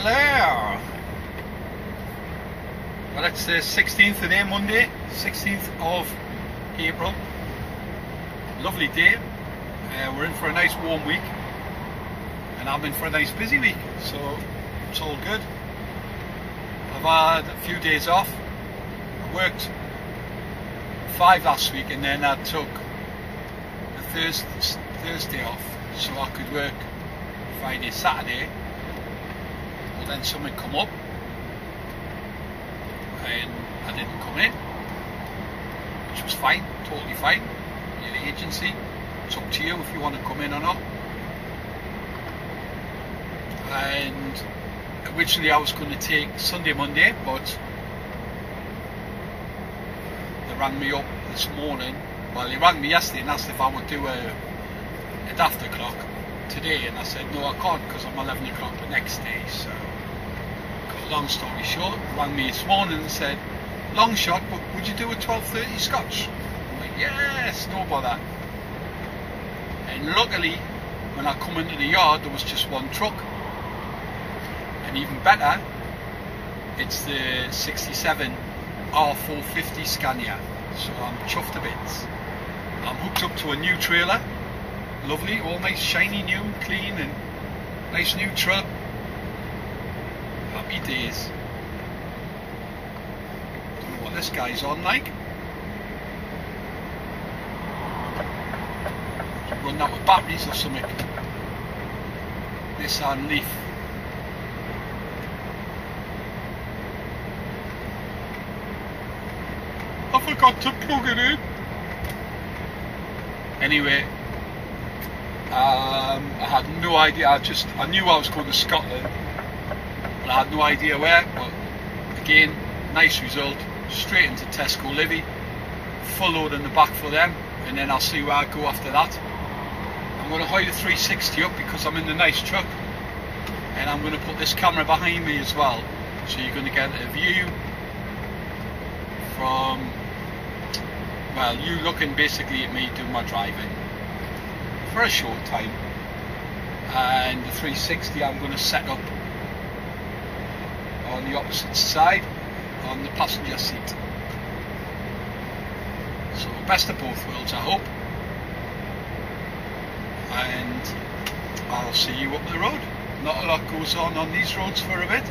Hello! Well, it's the 16th today, Monday, 16th of April. Lovely day. We're in for a nice warm week, and I'm in for a nice busy week, so it's all good. I've had a few days off. I worked 5 last week, and then I took the Thursday off so I could work Friday, Saturday. But then something come up and I didn't come in, which was fine, totally fine. You're the agency, it's up to you if you want to come in or not. And originally I was going to take Sunday, Monday, but they rang me up this morning. Well, they rang me yesterday and asked if I would do an after clock today, and I said no, I can't because I'm 11 o'clock the next day. So long story short, rang me this morning and said, long shot, but would you do a 12:30 Scotch? I'm like, yes, no bother. And luckily, when I come into the yard, there was just one truck. And even better, it's the 67 R450 Scania. So I'm chuffed to bits. I'm hooked up to a new trailer. Lovely, all nice, shiny, new, clean, and nice new truck. Happy days. Don't know what this guy's on like. Run out with batteries or something. Nissan Leaf. I forgot to plug it in. Anyway, I had no idea. I knew I was going to Scotland. I had no idea where, but again, nice result. Straight into Tesco Livy, full load in the back for them, and then I'll see where I go after that. I'm going to hide the 360 up because I'm in the nice truck, and I'm going to put this camera behind me as well, so you're going to get a view from, well, you looking basically at me doing my driving for a short time, and the 360 I'm going to set up on the opposite side on the passenger seat. So best of both worlds, I hope, and I'll see you up the road. Not a lot goes on these roads for a bit.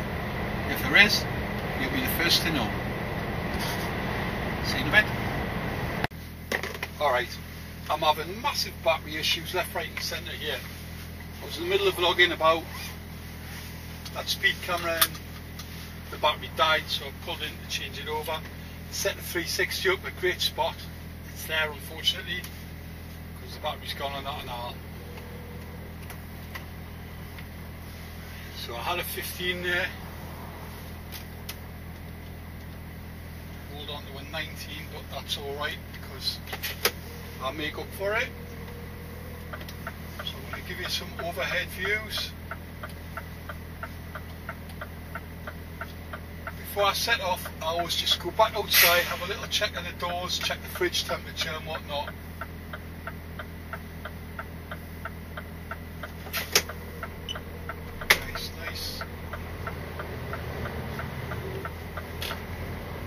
If there is, you'll be the first to know. See you in a bit. Alright, I'm having massive battery issues left, right and centre here. I was in the middle of vlogging about that speed camera and the battery died, so I pulled in to change it over. Set the 360 up, a great spot. It's there unfortunately because the battery's gone on that now. So I had a 15 there. Hold on to a 19, but that's alright because I'll make up for it. So I'm going to give you some overhead views. Before I set off, I always just go back outside, have a little check on the doors, check the fridge temperature and whatnot. Nice, nice.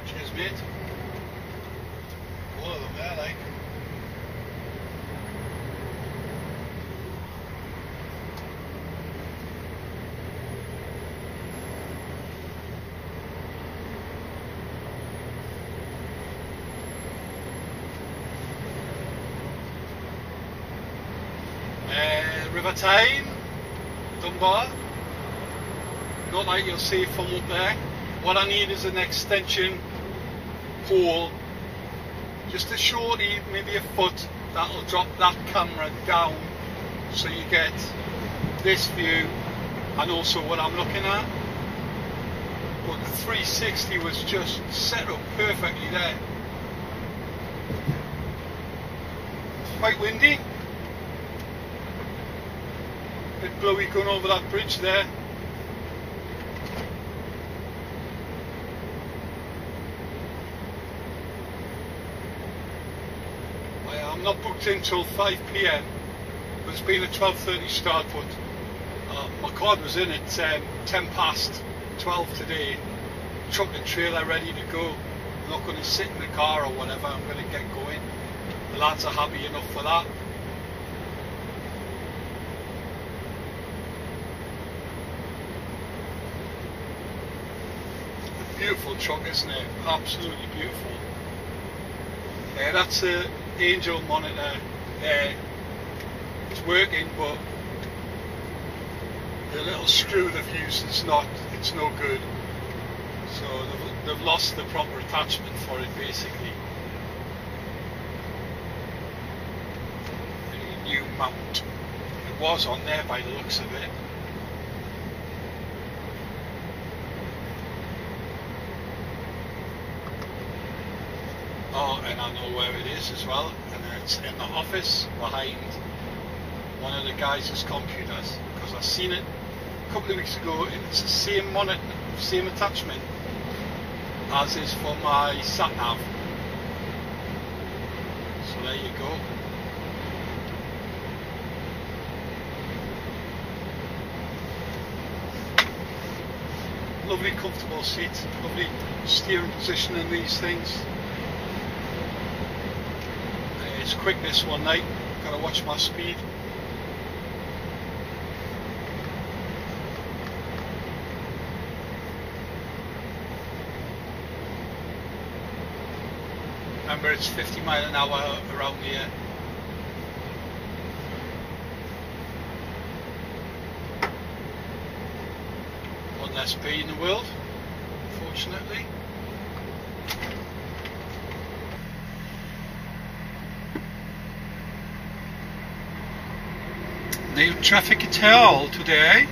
Cheers, mate. All of them there, like. River Tyne, Dunbar, not like you'll see from up there. What I need is an extension pole, just a shorty, maybe a foot, that'll drop that camera down so you get this view and also what I'm looking at. But the 360 was just set up perfectly there. Quite windy. Bit blowy going over that bridge there. I'm not booked in till 5 PM. It's been a 12:30 start, but My card was in at 10 past 12 today. Truck and trailer ready to go. I'm not going to sit in the car or whatever, I'm going to get going. The lads are happy enough for that. Beautiful truck, isn't it? Absolutely beautiful. That's the Angel monitor. It's working, but the little screw they've used is not. It's no good. So they've lost the proper attachment for it, basically. A new mount. It was on there by the looks of it. Oh, and I know where it is as well, and it's in the office behind one of the guys' computers, because I've seen it a couple of weeks ago, and it's the same monitor, same attachment as is for my sat nav. So there you go. Lovely comfortable seat, lovely steering position in these things. It's quick this one night, gotta watch my speed. Remember, it's 50 miles an hour around here. One less B in the world, unfortunately. No traffic at all today.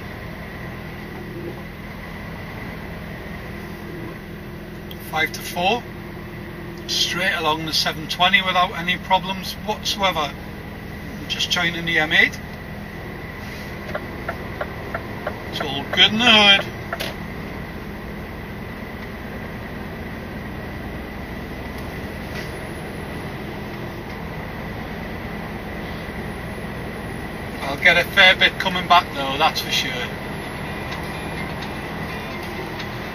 Five to 4. Straight along the 720 without any problems whatsoever. I'm just joining the M8. It's all good in the hood. I'll get a fair bit coming back though, that's for sure.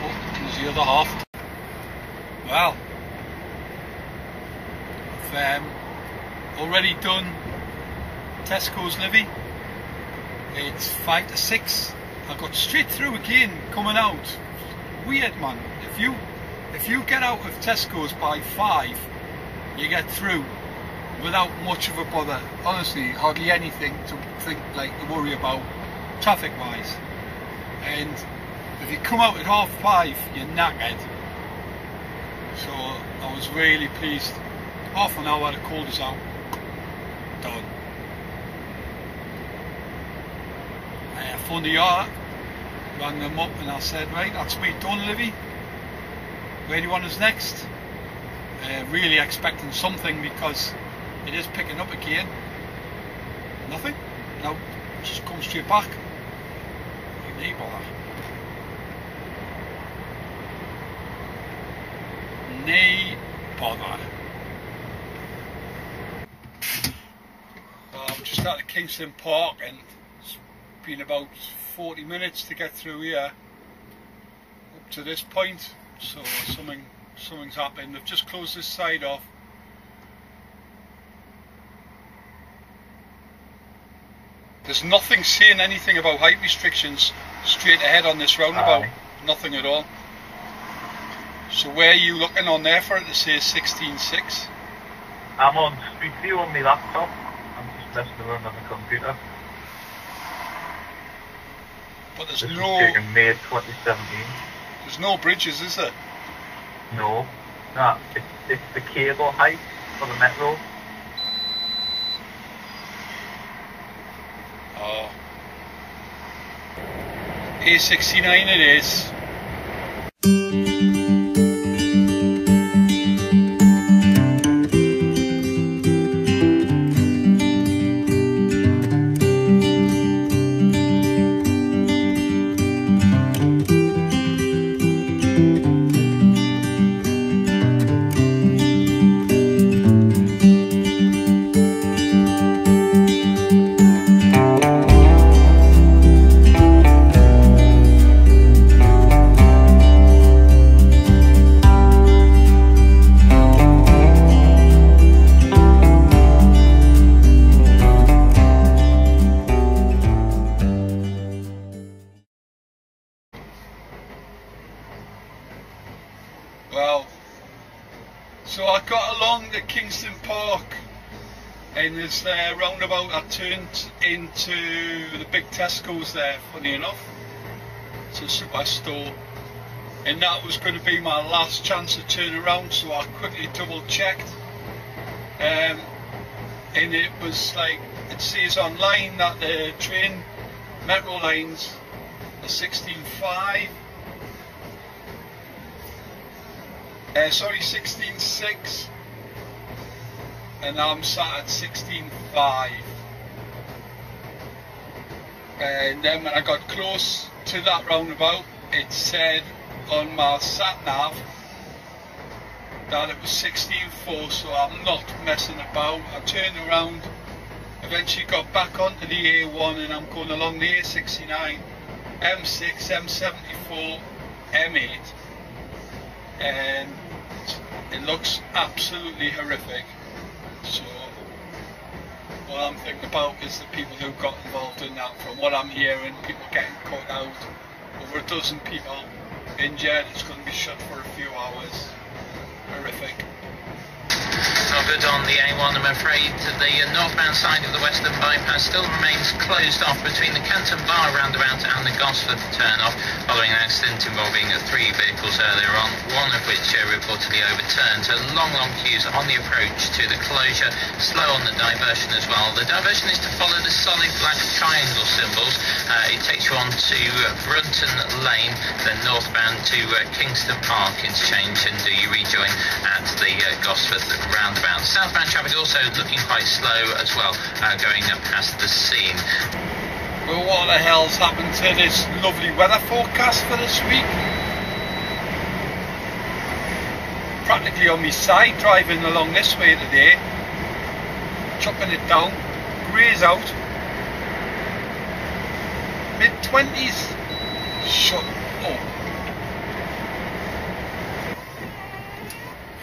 Oh, there's the other half. Well, I've already done Tesco's Livy. It's 5 to 6. I got straight through again coming out. Weird, man. If you get out of Tesco's by 5, you get through without much of a bother. Honestly, hardly anything to to worry about traffic wise. And if you come out at 5:30, you're knackered. So I was really pleased. Half an hour, the cold is out. Done. I phoned the yard, rang them up, and I said, right, that's me done, Livy. Where do you want us next? Really expecting something, because it is picking up again. Nothing. No, just come straight back. No bother. No bother. I'm just out of Kingston Park, and it's been about 40 minutes to get through here up to this point. So something's happened. They've just closed this side off. There's nothing saying anything about height restrictions straight ahead on this roundabout. Nothing at all. So where are you looking on there for it to say 16.6? I'm on Street View on my laptop. I'm just messing around on the computer. But there's this no... was taken May 2017. There's no bridges, is there? No. Nah, it's the cable height for the metro. Oh. A69 it is. Well, so I got along to Kingston Park, and there's a roundabout I turned into the big Tesco's there, funny enough. It's a superstore, and that was going to be my last chance to turn around, so I quickly double checked, and it was like, it says online that the train metro lines are 16.5, sorry, 16.6, and I'm sat at 16.5. And then when I got close to that roundabout, it said on my sat nav that it was 16.4, so I'm not messing about. I turned around, eventually got back onto the A1, and I'm going along the A69, M6, M74, M8, and it looks absolutely horrific. So what I'm thinking about is the people who got involved in that. From what I'm hearing, people getting caught out, over a dozen people injured. It's going to be shut for a few hours. Horrific. Not good on the A1, I'm afraid. The northbound side of the Western Bypass still remains closed off between the Canton Bar roundabout and the Gosford turn-off, following an accident involving 3 vehicles earlier on, one of which reportedly overturned. So long queues on the approach to the closure, slow on the diversion as well. The diversion is to follow the solid black triangle symbols. It takes you on to Brunton Lane, then northbound to Kingston Park interchange, and you rejoin at the Gosford roundabout. Southbound traffic also looking quite slow as well, going up past the scene. Well, what the hell's happened to this lovely weather forecast for this week? Practically on my side, driving along this way today, chopping it down, grey's out, mid-20s, shut up.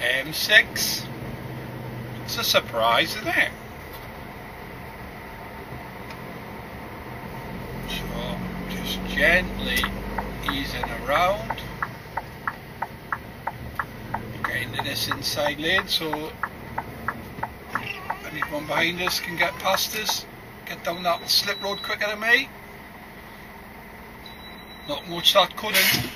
M6, it's a surprise, isn't it? So, just gently easing around, getting into this inside lane so anyone behind us can get past us, get down that slip road quicker than me. Not much that couldn't.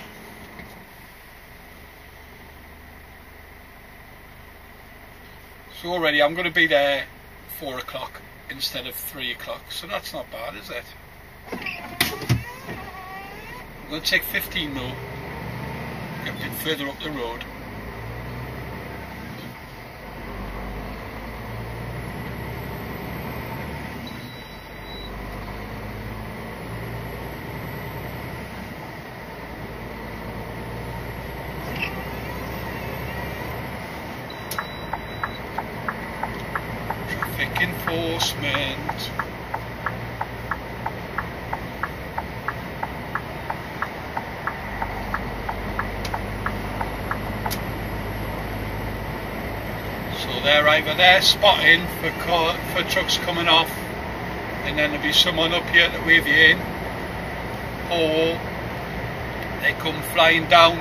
So already I'm going to be there 4 o'clock instead of 3 o'clock, so that's not bad, is it? I'm going to take 15 though, get a bit further up the road. Enforcement. So they're either there spotting for trucks coming off, and then there'll be someone up here to wave you in, or they come flying down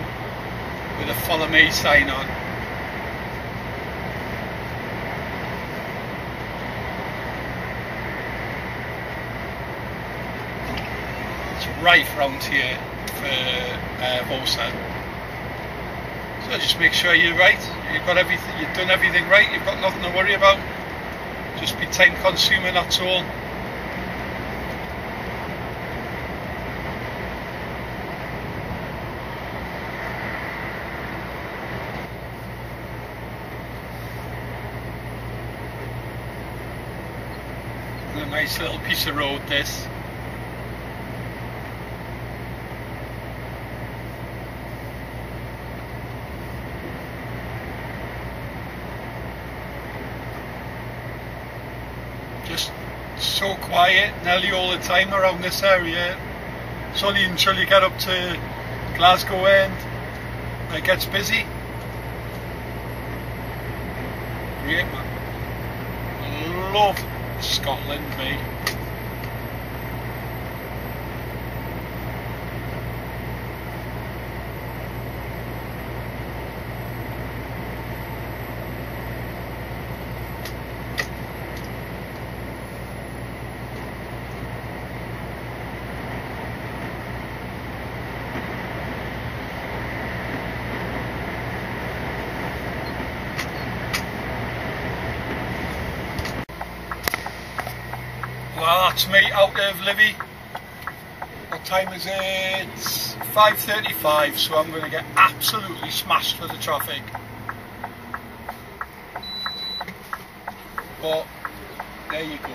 with a follow me sign on. Right round here for Volsa. So just make sure you're right. You've got everything. You've done everything right. You've got nothing to worry about. Just be time consuming. That's all. A nice little piece of road, this. Just so quiet nearly all the time around this area. It's only until you get up to Glasgow end it gets busy. Great, man. Love Scotland, mate. Well, that's me out of Livy. What time is it? It's 5:35, so I'm going to get absolutely smashed for the traffic. But there you go.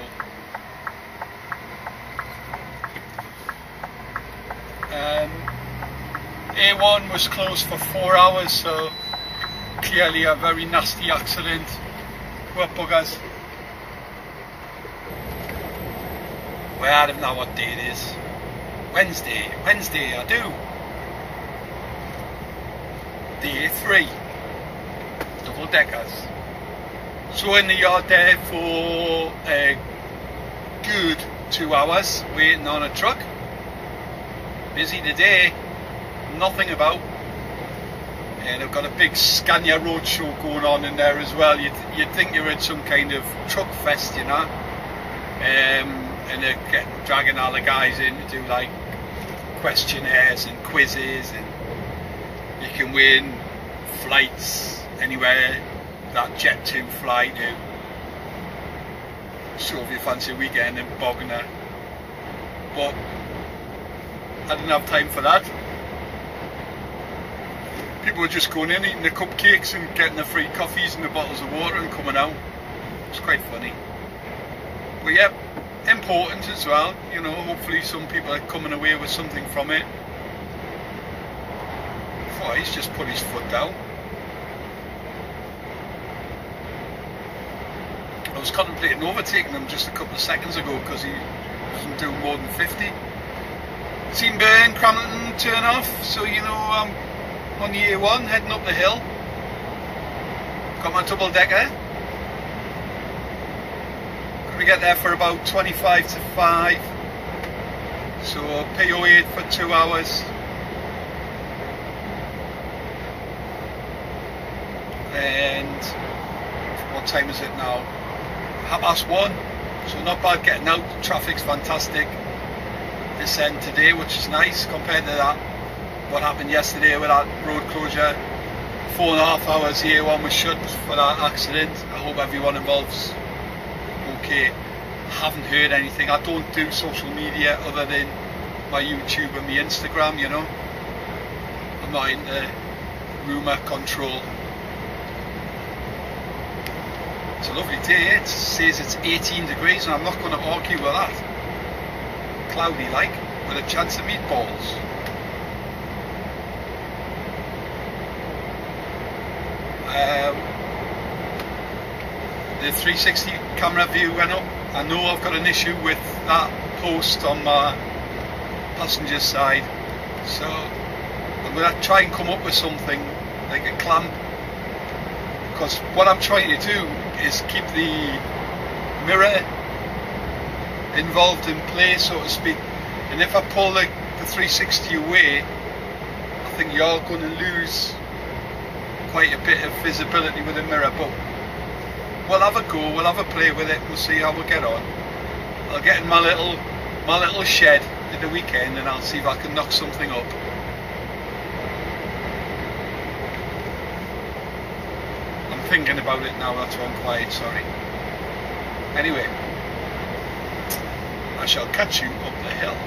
A1 was closed for 4 hours, so clearly a very nasty accident. Poor buggers. Well, I don't know what day it is. Wednesday, I do. Day 3. Double deckers. So in the yard there for a good 2 hours waiting on a truck. Busy today, nothing about. And I've got a big Scania roadshow going on in there as well. You'd think you're at some kind of truck fest, you know. And they're dragging all the guys in to do like questionnaires and quizzes, and you can win flights anywhere that Jet2 fly to. So if you fancy a weekend in Bognor, but I didn't have time for that. People were just going in, eating the cupcakes and getting the free coffees and the bottles of water and coming out. It's quite funny. But yeah, important as well, you know, hopefully some people are coming away with something from it. Oh, he's just put his foot down. I was contemplating overtaking him just a couple of seconds ago because he wasn't doing more than 50. Seen Burn, Crampton turn off, so you know I'm on the A1 heading up the hill. Got my double decker. We get there for about 25 to 5, so PO8 for 2 hours, and what time is it now? 1:30, so not bad getting out. The traffic's fantastic this end today, which is nice compared to that what happened yesterday with that road closure. 4.5 hours, the A1 was shut for that accident. I hope everyone involved's okay. Haven't heard anything. I don't do social media other than my YouTube and my Instagram, you know. I'm not into rumour control. It's a lovely day. It says it's 18 degrees and I'm not going to argue with that. Cloudy like, with a chance of meatballs. The 360 camera view went up. I know I've got an issue with that post on my passenger side, so I'm going to try and come up with something like a clamp, because what I'm trying to do is keep the mirror involved in play, so to speak, and if I pull the 360 away, I think you're going to lose quite a bit of visibility with the mirror. But we'll have a go, we'll have a play with it, we'll see how we get on. I'll get in my little shed at the weekend and I'll see if I can knock something up. I'm thinking about it now, that's why I'm quiet, sorry. Anyway, I shall catch you up the hill.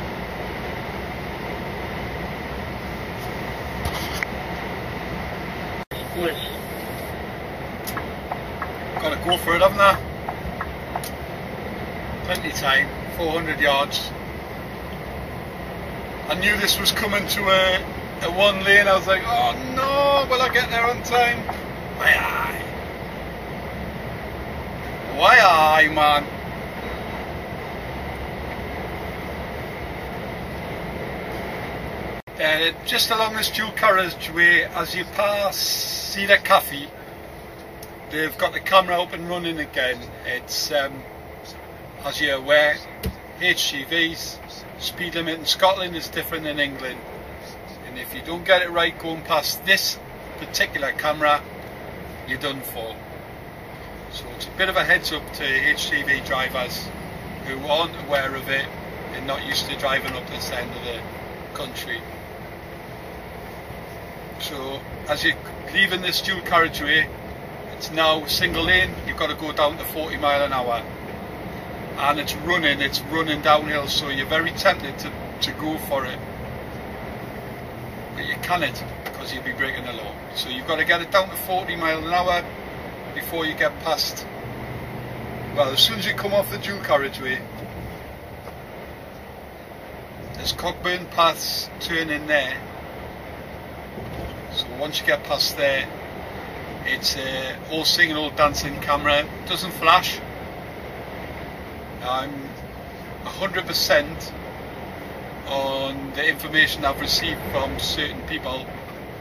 Gotta go for it, haven't I? Plenty of time, 400 yards. I knew this was coming to a one lane. I was like, oh no, will I get there on time? Why aye? Why aye, man? Just along this dual carriageway, as you pass Cedar Cafe, they've got the camera up and running again. It's, as you're aware, HGVs, speed limit in Scotland is different than England. And if you don't get it right going past this particular camera, you're done for. So it's a bit of a heads up to HGV drivers who aren't aware of it and not used to driving up this end of the country. So as you're leaving this dual carriageway, it's now single lane. You've got to go down to 40 mile an hour. and it's running downhill, so you're very tempted to go for it, but you can't, because you'll be breaking the law. So you've got to get it down to 40 miles an hour before you get past, well, as soon as you come off the dual carriageway, there's Cockburn paths turn in there. So once you get past there, it's all singing, all dancing camera, doesn't flash. I'm 100% on the information I've received from certain people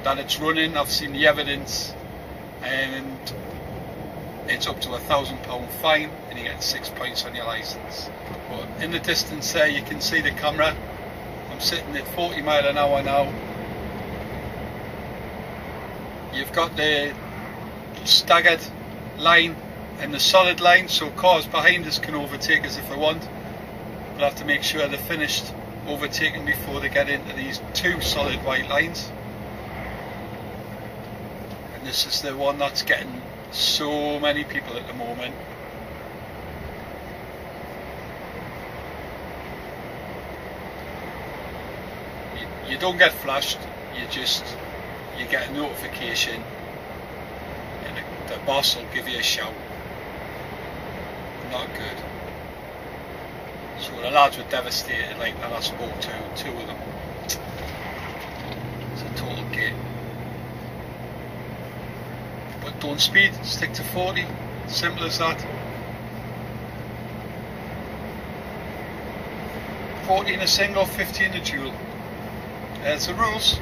that it's running. I've seen the evidence, and it's up to £1,000 fine, and you get 6 points on your licence. But in the distance there, you can see the camera. I'm sitting at 40 miles an hour now. You've got the staggered line and the solid line, so cars behind us can overtake us if they want. We'll have to make sure they're finished overtaking before they get into these two solid white lines. And this is the one that's getting so many people at the moment. You don't get flashed, you get a notification, and the boss will give you a shout. Not good. So the lads were devastated, like that I spoke to, two of them. It's a total gate. But don't speed, stick to 40, simple as that. 40 in a single, 50 in a dual. There's the rules.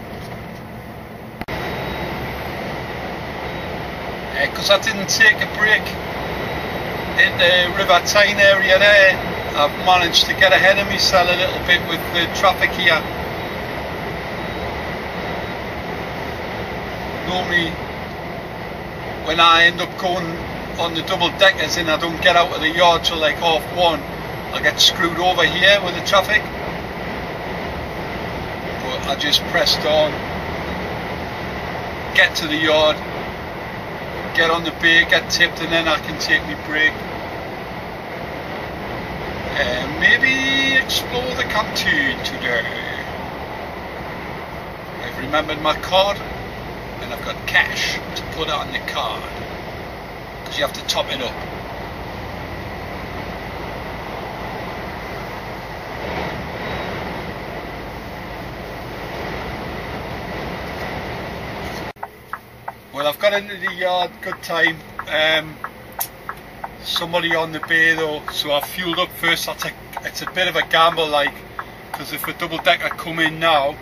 Because I didn't take a break in the River Tyne area there, I've managed to get ahead of myself a little bit with the traffic here. Normally when I end up going on the double deckers and I don't get out of the yard till like 1:30, I get screwed over here with the traffic. But I just pressed on, get to the yard, get on the bay, get tipped, and then I can take my break and maybe explore the canteen today. I've remembered my card and I've got cash to put on the card, because you have to top it up. Well, I've got into the yard, good time. Somebody on the bay though, so I've fueled up first. It's a bit of a gamble, like, because if a double decker come in now,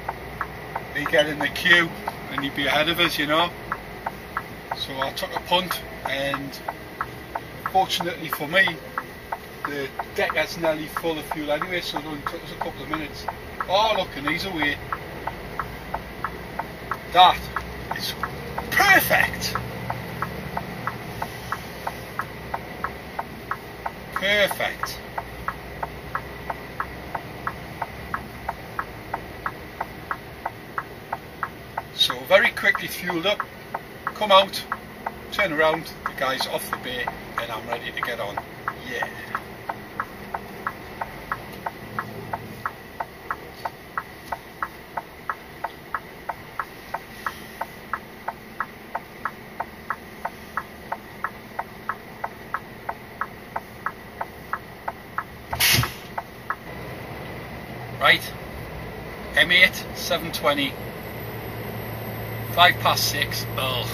they get in the queue and he'd be ahead of us, you know. So I took a punt, and fortunately for me, the decker's nearly full of fuel anyway, so it only took us a couple of minutes. Oh look, and he's away. That is perfect. Perfect. So very quickly fueled up, come out, turn around, the guy's off the bay, and I'm ready to get on. Yeah. Right, M8, 720, 6:05. Ugh.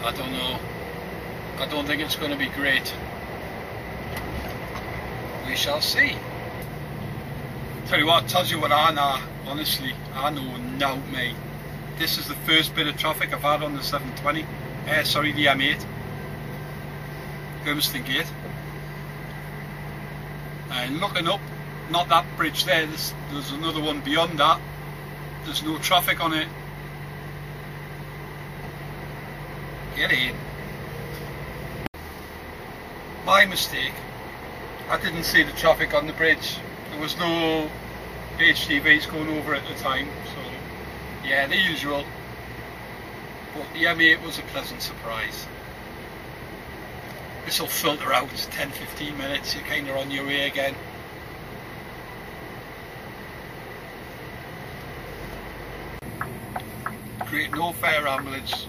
I don't know. I don't think it's going to be great. We shall see. Tell you what, tells you what I know. Honestly, I know now, mate. This is the first bit of traffic I've had on the 720. Sorry, the M8. Hermiston Gate. And looking up, not that bridge there, there's another one beyond that. There's no traffic on it. Get in. My mistake. I didn't see the traffic on the bridge. There was no HGVs going over at the time, so yeah, the usual. But the M8 was a pleasant surprise. This will filter out 10-15 minutes, you're kind of on your way again. Great No Fare Ambulance.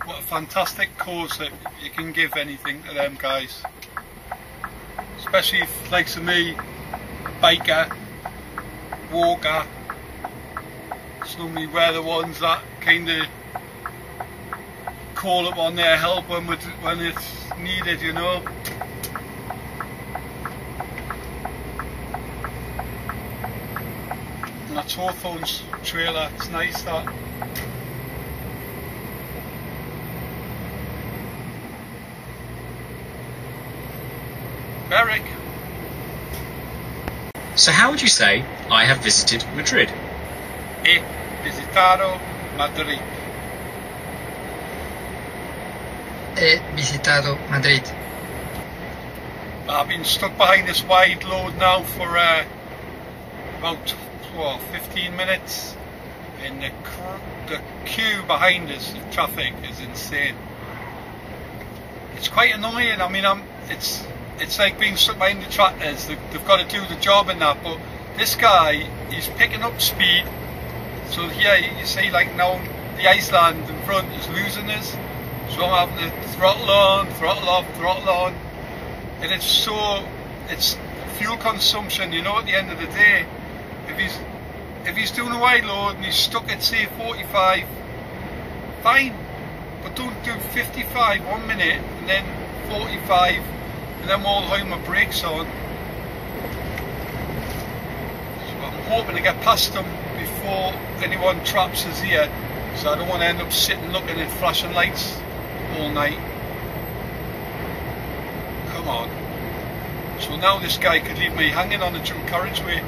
What a fantastic cause that you can give anything to them guys. Especially if, like me, biker, walker, it's normally we're the ones that kind of call upon their help when it's needed, you know. And that's Hawthorne's trailer, it's nice that. Eric. So how would you say I have visited Madrid? He visitado Madrid. He visitado Madrid. I've been stuck behind this wide load now for about 15 minutes, and the queue behind us, the traffic is insane. It's quite annoying. I mean, it's like being stuck behind the tractors. They've got to do the job and that, but this guy, he's picking up speed. So here you see, like now, the Iceland in front is losing us. So I'm having to throttle on, throttle off, throttle on. And it's fuel consumption, you know, at the end of the day. If he's doing a wide load and he's stuck at say 45, fine. But don't do 55 1 minute and then 45 and then we'll have my brakes on. So I'm hoping to get past them before anyone traps us here, so I don't want to end up sitting looking at flashing lights all night. Come on. So now this guy could leave me hanging on the dual carriageway.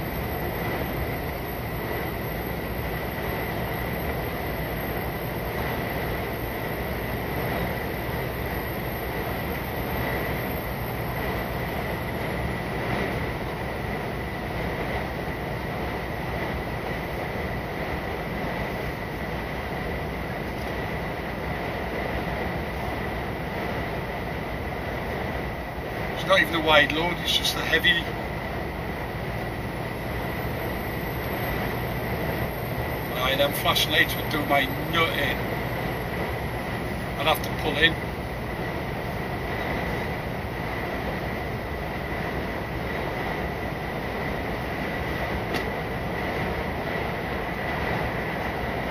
It's not even a wide load, it's just a heavy. Right, them flashing lights would do my nut in. I'd have to pull in.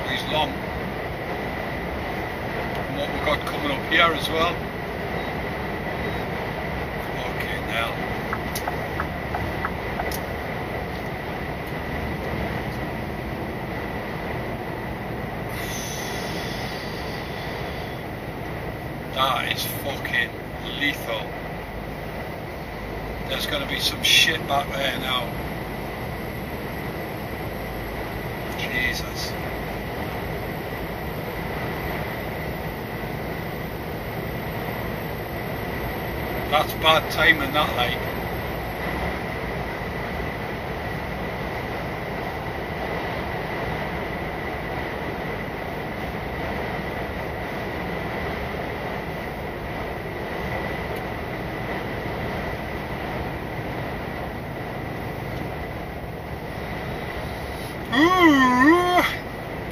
He's long. And what we've got coming up here as well. Now. That is fucking lethal. There's going to be some shit back there now. Jesus. That's bad timing, that like. Ooh,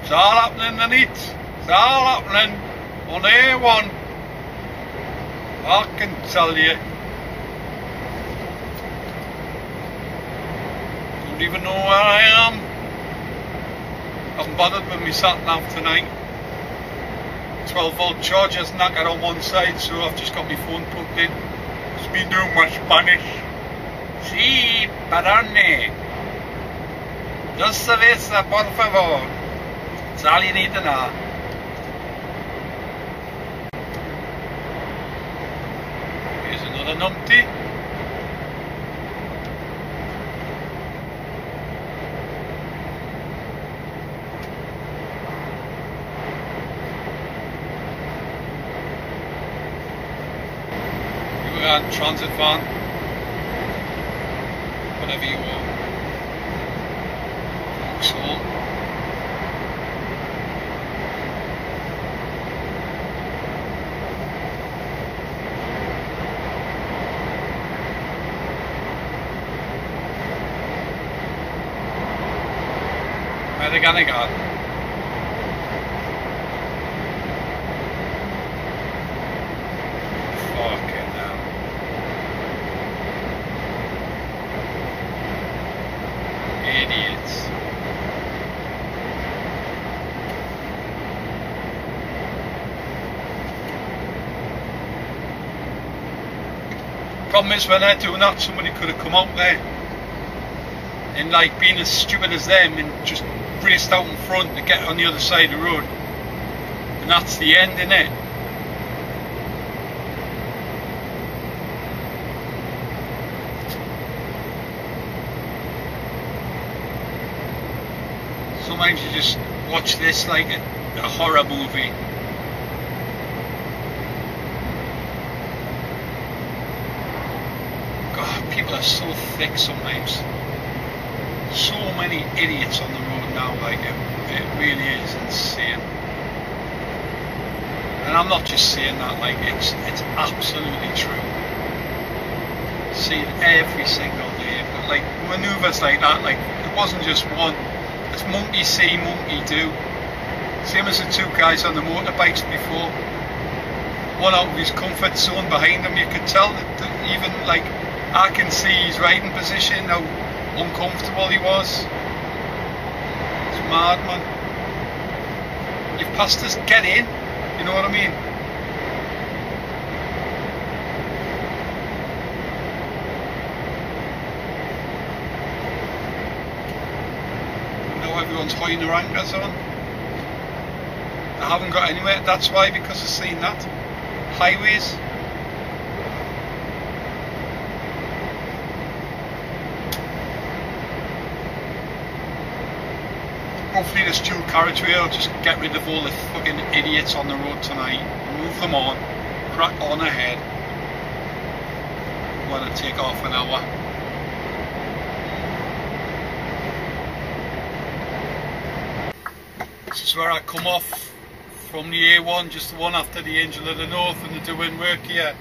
it's all happening tonight. It's all happening on A1. I can tell you. Don't even know where I am. Haven't bothered with me sat nav tonight. 12-volt charger's knackered on one side, so I've just got my phone plugged in. It's been doing my Spanish. Sí, perdone. Dos cerveza, por favor. That's all you need to know. Another numpty. You got transit van, whatever you want. Vauxhall. Where they gonna go? Fucking hell. Idiots. Problem is, when they're doing that, somebody could have come out there and, like, being as stupid as them and just raced out in front to get on the other side of the road, and that's the end, innit? Sometimes you just watch this like a horror movie. God, people are so thick sometimes. So many idiots on the road now, like it really is insane. And I'm not just saying that, like it's absolutely true. See it every single day, but like manoeuvres like that, like it wasn't just one. It's monkey see, monkey do. Same as the two guys on the motorbikes before. One out of his comfort zone behind him, you could tell that even like I can see his riding position, how uncomfortable he was. It's mad, man. You've passed us, get in, you know what I mean? Now everyone's holding their anchors on. I haven't got anywhere, that's why, because I've seen that. Highways. Hopefully this dual carriageway will just get rid of all the fucking idiots on the road tonight. Move them on, crack on ahead. Want to take half an hour. This is where I come off from the A1, just the one after the Angel of the North, and they're doing work here.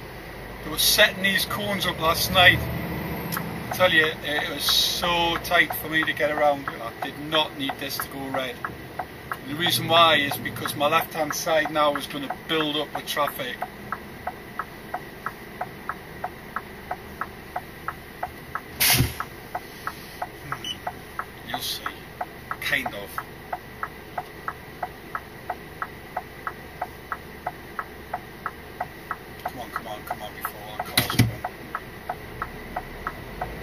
They were setting these cones up last night. I tell you, it was so tight for me to get around. I did not need this to go red. The reason why is because my left hand side now is going to build up with traffic. You'll see, kind of. Come on, before our cars come.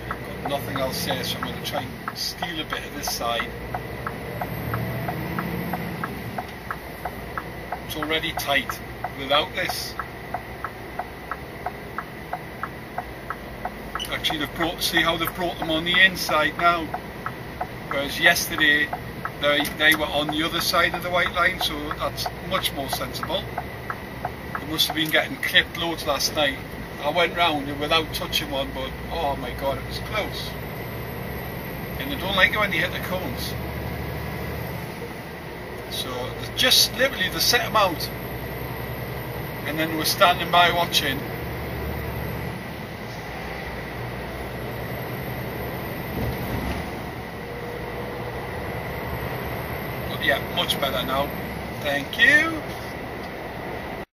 I've got nothing else here, so I'm going to try and steal a bit of this side. It's already tight without this. Actually, see how they've brought them on the inside now, whereas yesterday they were on the other side of the white line, so that's much more sensible. They must have been getting clipped loads last night. I went round without touching one, but oh my god, it was close. And they don't like it when you hit the cones. So just literally they set them out, and then we're standing by watching. But yeah, much better now. Thank you.